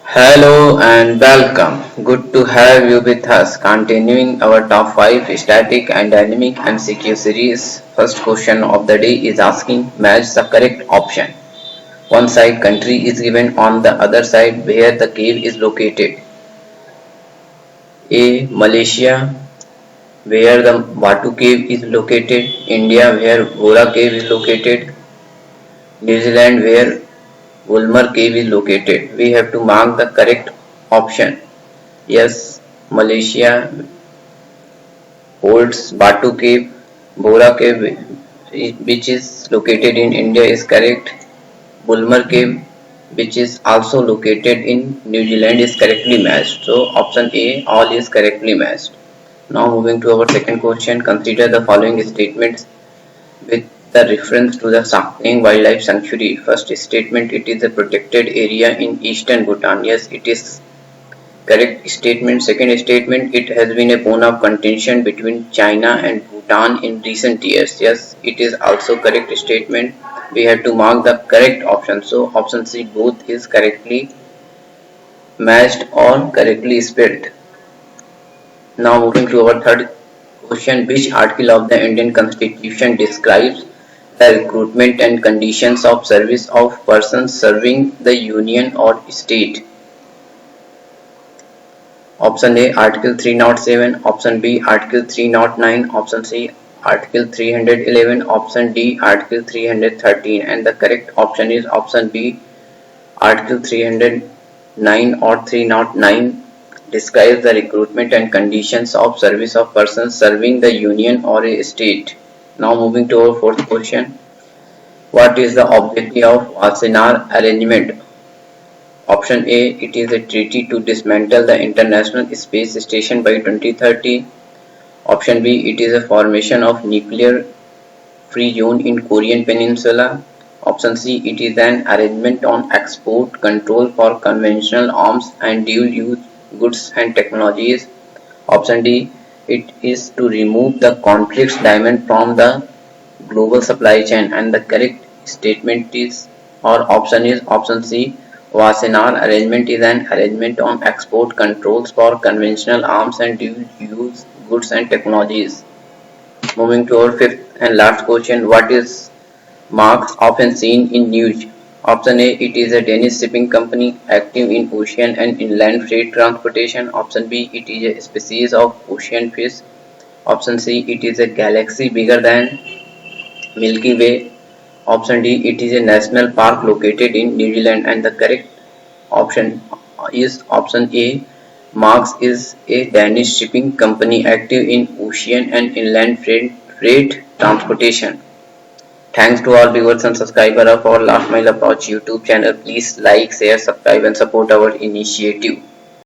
Hello and welcome. Good to have you with us. Continuing our top 5 static and dynamic MCQ series. First question of the day is asking match the correct option. One side country is given, on the other side where the cave is located. A. Malaysia, where the Batu cave is located. India, where Bora cave is located. New Zealand, where Gulmarg cave is located. We have to mark the correct option. Yes, Malaysia holds Batu cave. Bora cave, which is located in India, is correct. Gulmarg cave, which is also located in New Zealand, is correctly matched. So option A, all is correctly matched. Now moving to our second question, consider the following statements with the reference to the Sakeng Wildlife Sanctuary. First statement, it is a protected area in eastern Bhutan. Yes, it is correct statement. Second statement, it has been a bone of contention between China and Bhutan in recent years. Yes, it is also correct statement. We have to mark the correct option. So option C, both is correctly matched or correctly spelled. Now moving to our third question, which article of the Indian Constitution describes the recruitment and conditions of service of persons serving the union or state? Option A, Article 307, option B, Article 309, option C, Article 311, option D, Article 313, and the correct option is option B, Article 309 or 309 describes the recruitment and conditions of service of persons serving the union or a state. Now moving to our fourth question. What is the objective of Wassenaar Arrangement? Option A, it is a treaty to dismantle the International Space Station by 2030. Option B, it is a formation of nuclear free zone in Korean Peninsula. Option C, it is an arrangement on export control for conventional arms and dual use goods and technologies. Option D, it is to remove the conflicts diamond from the global supply chain, and the correct statement is or option is option C. Wassenaar Arrangement is an arrangement on export controls for conventional arms and dual use goods and technologies. Moving to our fifth and last question, what is marks often seen in news? Option A, it is a Danish shipping company active in ocean and inland freight transportation. Option B, it is a species of ocean fish. Option C, it is a galaxy bigger than Milky Way. Option D, it is a national park located in New Zealand, and the correct option is option A. Marks is a Danish shipping company active in ocean and inland freight transportation. Thanks to all viewers and subscribers of our Last Mile Approach YouTube channel. Please like, share, subscribe and support our initiative.